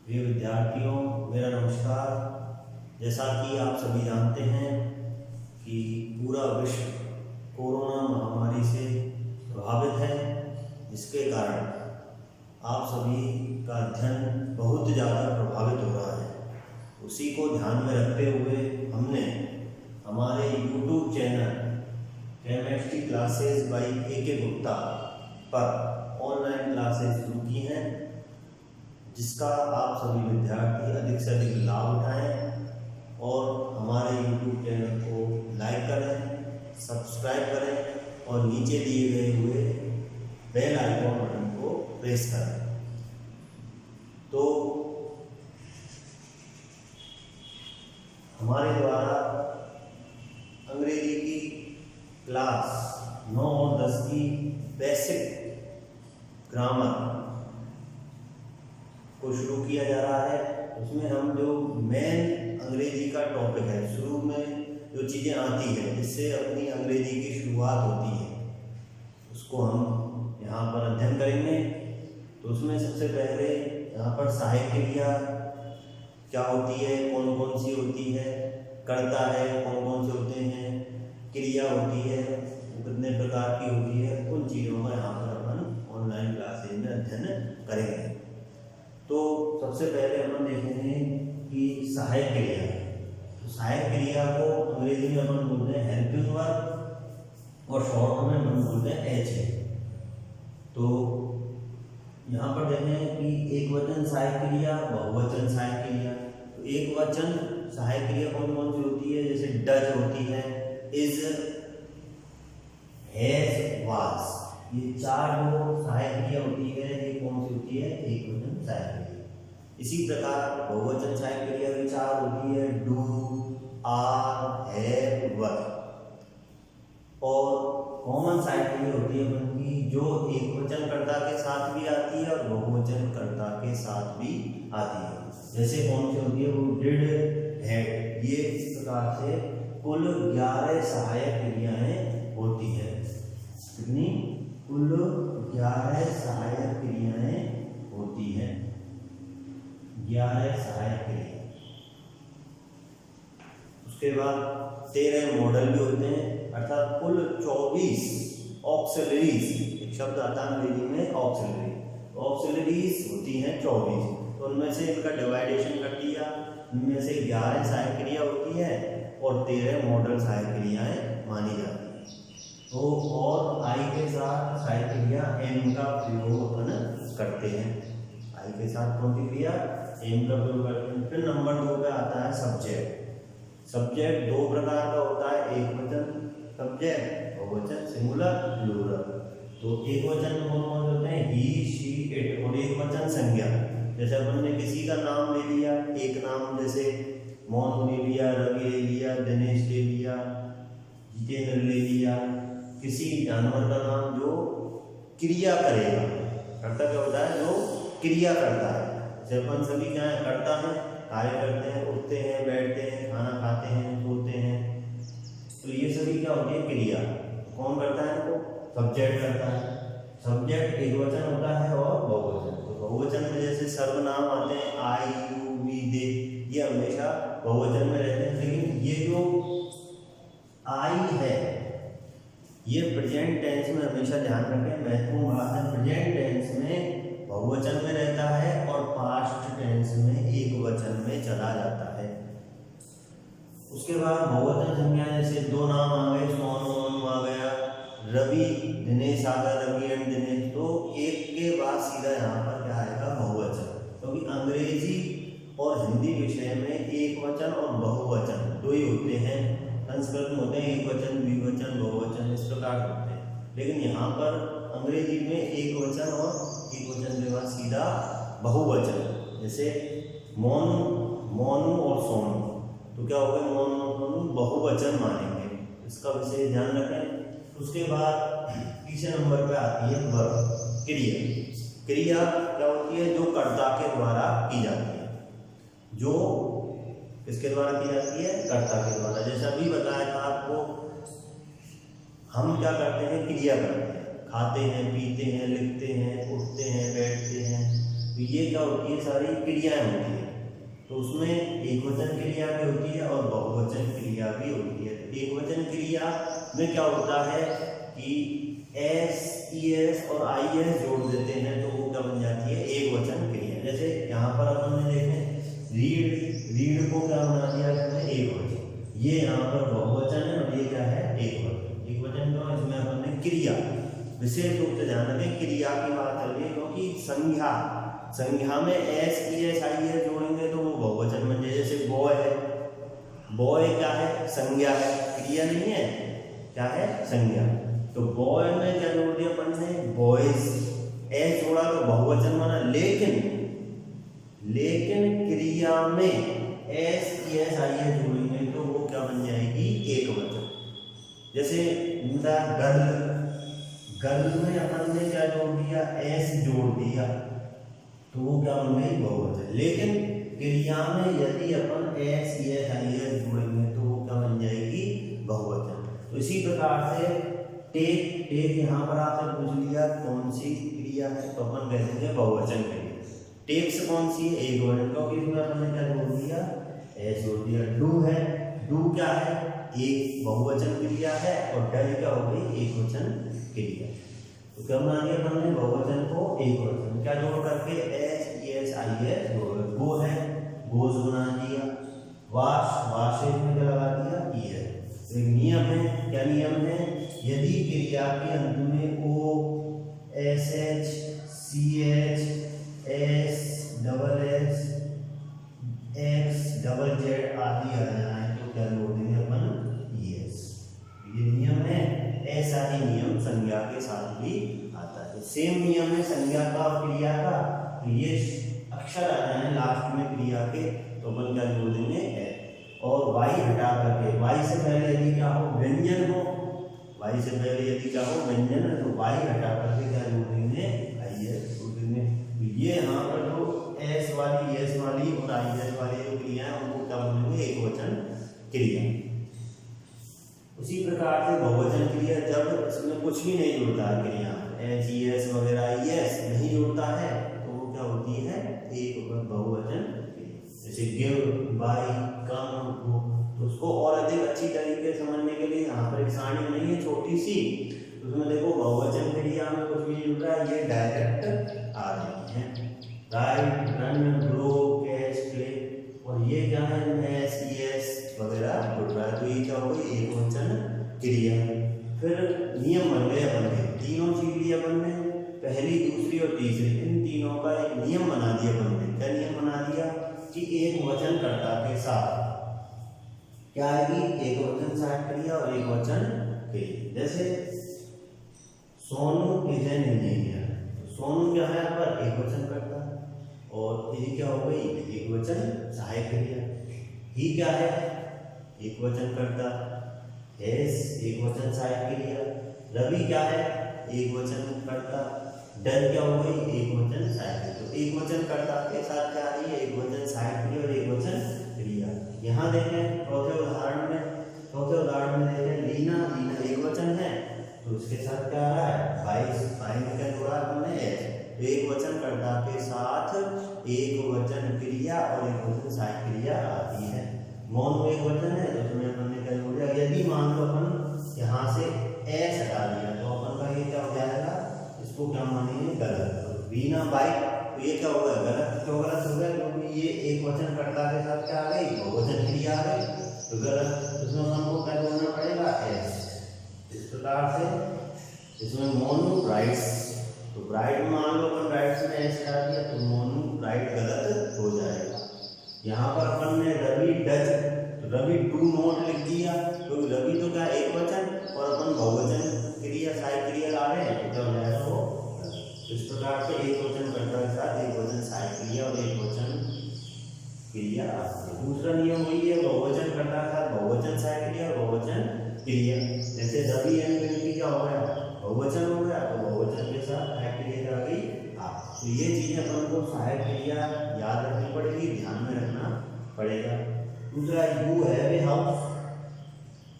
प्रिय विद्यार्थियों, मेरा नमस्कार। जैसा कि आप सभी जानते हैं कि पूरा विश्व कोरोना महामारी से प्रभावित है, जिसके कारण आप सभी का अध्ययन बहुत ज़्यादा प्रभावित हो रहा है। उसी को ध्यान में रखते हुए हमने हमारे YouTube channel chemistry classes bye AK Gupta पर ऑनलाइन क्लासेस शुरू की हैं, जिसका आप सभी विद्यार्थी अधिक से अधिक लाभ उठाएं और हमारे YouTube चैनल को लाइक करें, सब्सक्राइब करें और नीचे दिए गए हुए बेल आइकॉन बटन को प्रेस करें। तो हमारे द्वारा अंग्रेजी की क्लास 9 और 10 की बेसिक ग्रामर को शुरू किया जा रहा है। उसमें हम जो मेन अंग्रेजी का टॉपिक है, शुरू में जो चीज़ें आती है जिससे अपनी अंग्रेजी की शुरुआत होती है, उसको हम यहाँ पर अध्ययन करेंगे। तो उसमें सबसे पहले यहाँ पर सहायक क्रिया क्या होती है, कौन कौन सी होती है, कर्ता है कौन कौन से होते हैं, क्रिया होती है वो कितने प्रकार की होती है, उन चीज़ों का यहाँ पर अपन ऑनलाइन क्लासेज में अध्ययन करेंगे। तो सबसे पहले अपन देखेंगे कि सहायक क्रिया। तो सहायक क्रिया को अंग्रेजी में अपन बोलते हैं हेल्पिंग वर्ब और शॉर्ट में अपन बोलते हैं एच। तो यहाँ पर देखें कि एक वचन सहायक क्रिया, बहुवचन सहायक क्रिया। तो एक वचन सहायक क्रिया कौन कौन सी होती है, जैसे डज होती है, इज, हैज, वाज। ये चार जो सहायक क्रिया होती है, ये कौन सी होती है, एक वचन सहायक क्रिया। इसी प्रकार बहुवचन सहायक क्रिया भी चार होती है, डू, आर, हैव, वर। और कॉमन सहायक क्रिया होती है उनकी जो एक वचन कर्ता के साथ भी आती है और बहुवचन कर्ता के साथ भी आती है। जैसे कौन सी होती है, वो डिड, हैड। ये इस प्रकार से कुल 11 सहायक क्रियाएं होती है। कितनी? कुल 11 सहायक क्रियाएं होती हैं। 11 सहायक क्रिया। उसके बाद 13 मॉडल भी होते हैं, अर्थात कुल 24 ऑक्सिलरीज। एक शब्द आता है अंग्रेजी में ऑक्सिलरी। ऑक्सिलरीज होती हैं 24। तो उनमें से इनका डिवाइडेशन कर दिया, उनमें से 11 सहायक क्रिया होती है और 13 मॉडल सहायक क्रियाएं मानी जाती हैं। तो और आई के साथ सहायक क्रिया एम का प्रयोग अपन करते हैं। आई के साथ कौन सी क्रिया, एम का प्रयोग करते हैं। फिर नंबर 2 पे आता है सब्जेक्ट। सब्जेक्ट दो प्रकार का होता है, एक वचन सब्जेक्ट, बहुवचन सिंगुलर, प्लूरल। तो एक वचन में कौन कौन होते हैं, ही, शी, इट। और एक वचन संज्ञा, जैसे अपन ने किसी का नाम ले लिया, एक नाम जैसे मोहन ले लिया, रवि ले लिया, दिनेश ले लिया, जितेंद्र ले लिया। किसी जानवर का नाम जो क्रिया करेगा, कर्ता क्या होता है, जो क्रिया करता है। जैसे अपन सभी क्या है, करता है, कार्य करते हैं, उठते हैं, बैठते हैं, खाना खाते हैं, सोते हैं। तो ये सभी क्या होती है, क्रिया। कौन करता है इनको, सब्जेक्ट करता है। सब्जेक्ट एक वचन होता है और बहुवचन। तो बहुवचन में जैसे सर्वनाम आते हैं, आई, यू, वी, दे, ये हमेशा बहुवचन में रहते हैं। लेकिन ये जो आई है, ये प्रेजेंट टेंस में हमेशा ध्यान रखें, महत्वपूर्ण बात है। प्रेजेंट टेंस में बहुवचन में रहता है और पास्ट टेंस में एक वचन में चला जाता है। उसके बाद बहुवचन संज्ञा, जैसे दो नाम आ गए, सोनू मोनू आ गया, रवि दिनेश आ गया, रवि एंड दिनेश। तो एक के बाद सीधा यहाँ पर क्या आएगा, बहुवचन। क्योंकि अंग्रेजी और हिंदी विषय में एक वचन और बहुवचन दो ही होते हैं। संस्कृत में होते हैं एक वचन, द्विवचन, बहुवचन, इस प्रकार होते हैं। लेकिन यहाँ पर अंग्रेजी में एक वचन और एक वचन के बाद सीधा बहुवचन। जैसे मोनू, मोनू और सोनू, तो क्या होगा, मोनू और सोनू बहुवचन मानेंगे। इसका विशेष ध्यान रखें। उसके बाद तीसरे नंबर पे आती है वर्ब, क्रिया। क्रिया क्या होती है, जो कर्ता के द्वारा की जाती है। जो किसके द्वारा की जाती है, कर्ता के द्वारा। जैसा अभी बताया था आपको, हम क्या करते हैं, क्रिया करते हैं, खाते हैं, पीते हैं, लिखते हैं, उठते हैं, बैठते हैं, तो ये क्या होती है, सारी क्रियाएं होती है। तो उसमें एकवचन क्रिया भी होती है और बहुवचन क्रिया भी होती है। एकवचन क्रिया में क्या होता है कि एस, ईएस और आईएस जोड़ देते हैं तो वो क्या बन जाती है, एकवचन क्रिया। जैसे यहाँ पर अपन ने देखें रीड, रीड को क्या बना दिया हमने, एकवचन। ये यहाँ पर बहुवचन है और ये क्या है, एकवचन। एकवचन क्यों, इसमें अपन ने क्रिया, विशेष रूप से ध्यान रखें क्रिया की बात कर रही है, क्योंकि संज्ञा में एस, ईएस, आईएस जोड़ेंगे तो वो बहुवचन बन जाए। जैसे बॉय है, बॉय क्या है, संज्ञा है, क्रिया नहीं है, क्या है, संज्ञा। तो बॉय में क्या जोड़ दिया अपन ने, बॉयज, एस जोड़ा तो बहुवचन बना। लेकिन क्रिया में एस, ईएस, आईएस जोड़ेंगे तो वो क्या बन जाएगी, एकवचन। जैसे गर्ल, गर्ल में अपन ने क्या जोड़ दिया, एस जोड़ दिया तो वो क्या बन गई, बहुवचन। लेकिन क्रिया में यदि अपन एस, ईएस, आईएस जोड़ेंगे तो वो क्या बन जाएगी, बहुवचन। तो इसी प्रकार से टेक, टेक यहाँ पर आपसे पूछ लिया कौन सी क्रिया है तो अपन कह देंगे बहुवचन क्रिया। टेक से कौन सी है, एकवचन, क्योंकि इसमें अपन ने क्या जोड़ दिया, एस जोड़ दिया। डू है, डू क्या है, एक बहुवचन क्रिया है और डज क्या हो गई, एकवचन क्रिया। तो क्या बना दिया हमने, बहुवचन को एकवचन, क्या जोड़ करके, एस, ईएस, आईएस जोड़। गो है, गोज बना दिया। वाश, वाशेज में क्या लगा दिया, ईएस। तो एक नियम है, क्या नियम है, यदि क्रिया के अंत में O, S H, C H, S, double S, X, double Z आदि आ जाए तो क्या जोड़ देंगे अपन, ईएस। ये नियम है। ऐसा ही नियम संज्ञा के साथ भी आता है। सेम नियम है संज्ञा का और क्रिया का। तो ये अक्षर आ जाए लास्ट में क्रिया के तो अपन क्या जोड़ देंगे, है। और वाई हटा करके, वाई से पहले यदि क्या हो, व्यंजन हो, वाई से पहले यदि क्या हो, व्यंजन है तो वाई हटा करके क्या जोड़ देंगे, आईएस जोड़ देंगे। तो ये यहाँ पर जो एस वाली, एस वाली और आईएस वाली जो क्रिया है उनको क्या बोलेंगे, एकवचन क्रिया। उसी प्रकार से बहुवचन क्रिया, जब इसमें कुछ भी नहीं जुड़ता है क्रिया, एच, ईएस वगैरह, ईएस नहीं जुड़ता है तो वो क्या होती है, एक बहुवचन क्रिया। जैसे गिव, बाय, कम, गो। तो उसको और अधिक अच्छी तरीके से समझने के लिए यहाँ पर एक सारणी नहीं है छोटी सी, तो उसमें देखो बहुवचन क्रिया में कुछ भी जुड़ रहा है ये डायरेक्ट आ रही है। Right, run, grow, catch, play, और ये क्या है, एस, ईएस वगैरह जुड़ रहा है तो ये क्या हो गई, एकवचन क्रिया। फिर नियम बन गए अपन के, तीनों सीख लिया अपन ने, पहली, दूसरी और तीसरी, इन तीनों का एक नियम बना दिया अपन ने। क्या नियम बना दिया कि एक वचन कर्ता के साथ क्या आएगी, एक वचन सहायक क्रिया और एक वचन क्रिया। जैसे सोनू इज एन इंजीनियर, तो सोनू क्या है यहाँ पर, एक वचन कर्ता, और ये क्या हो गई, एक वचन सहायक क्रिया। ही क्या है, एक वचन कर्ता, एस एक वचन सहायक क्रिया। रवि क्या है, एक वचन कर्ता, डन क्या हो गई, एक वचन सहायक। तो एक वचन कर्ता के साथ क्या आ रही है, एक वचन सहायक क्रिया और एक वचन क्रिया। यहाँ देखें चौथे उदाहरण में देखें लीना, लीना एक वचन है तो उसके साथ क्या आ रहा है, 22, 22 में क्या जोड़ा हमने, एस। तो एक वचन कर्ता के साथ एक वचन क्रिया और एक वचन सहायक क्रिया आती है। मौन एक वचन है तो उसमें अपन ने क्या जोड़ा, यदि मान लो अपन यहाँ से एस हटा दिया तो अपन का ये क्या हो जाएगा, इसको क्या मानेंगे, गलत। तो वीना बाइक, तो ये क्या होगा, गलत। क्यों गलत हो गया, क्योंकि ये एक वचन कर्ता के साथ क्या आ गई, बहुवचन क्रिया आ गई तो गलत। इसमें हमको क्या जोड़ना पड़ेगा, एस। इस प्रकार से इसमें मोनू राइट्स, तो ब्राइट में मान लो अपन राइट्स में एस हटा दिया तो मोनू राइट गलत हो जाएगा। यहाँ पर अपन ने रवि डज, तो रवि डू नॉट लिख दिया क्योंकि रवि तो क्या एक वचन और अपन बहुवचन क्रिया सहायक क्रिया ला रहे हैं तो क्या हो जाएगा वो। इस प्रकार से एक वचन कर्ता के साथ एक वचन सहायक क्रिया और एक वचन क्रिया आती है। दूसरा नियम वही है, बहुवचन कर्ता के साथ बहुवचन सहायक क्रिया और बहुवचन क्रिया। जैसे रवि एंड पिंकी क्या हो गया, बहुवचन हो गया तो बहुवचन के साथ सहायक क्रिया आ गई आप। तो ये चीजें अपन को सहायक क्रिया याद रखनी पड़ेगी, ध्यान में रखना पड़ेगा। दूसरा यू हैव ए हाउस,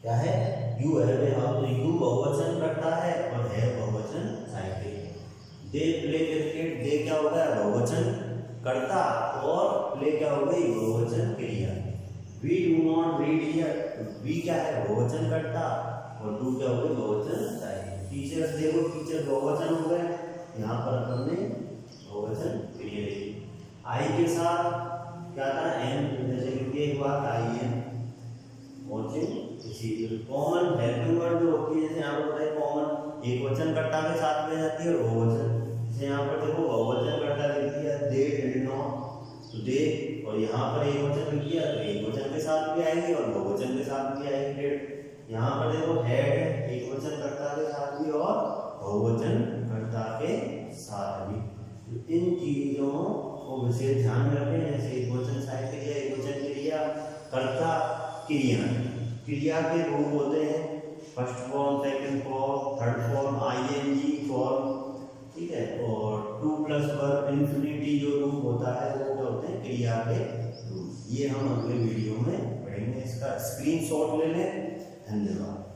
क्या है, यू हैव ए हाउस, तो यू बहुवचन करता है और है बहुवचन सहायक क्रिया। दे प्ले क्रिकेट, दे क्या होगा बहुवचन कर्ता और प्ले क्या हो गई बहुवचन क्रिया। We do not read here, we क्या है बहुवचन कर्ता और डू क्या हो गई बहुवचन सहायक। टीचर्स देखो टीचर बहुवचन हो गए, यहाँ पर अपन ने बहुवचन क्रिया लिखी। आई के साथ क्या था एम, जैसे कि एक बात आई है watching serial. Common helping word जो होती है जैसे यहाँ पर बताइए कॉमन एक वचन कर्ता के साथ में जाती है और बहुवचन, जैसे यहाँ पर देखो बहुवचन कर्ता लिख दिया दे डिड नॉट, तो दे और यहाँ पर एक वचन लिख दिया तो एक वचन के साथ भी आएगी और बहुवचन के साथ भी आएगी डिड। यहाँ पर देखो हैड एक वचन कर्ता के साथ भी और बहुवचन कर्ता के साथ भी। तो इन चीजों को विशेष ध्यान में रखें, जैसे एक वचन सहायक क्रिया, एक वचन क्रिया, कर्ता, क्रिया। क्रिया के रूप होते हैं first form, second form, third form, ING form, ठीक है। और टू प्लस वर्ब, इंफिनिटी जो रूप होता है वो क्या होते हैं क्रिया के रूप। ये हम अगले वीडियो में पढ़ेंगे, इसका स्क्रीनशॉट ले लें। धन्यवाद।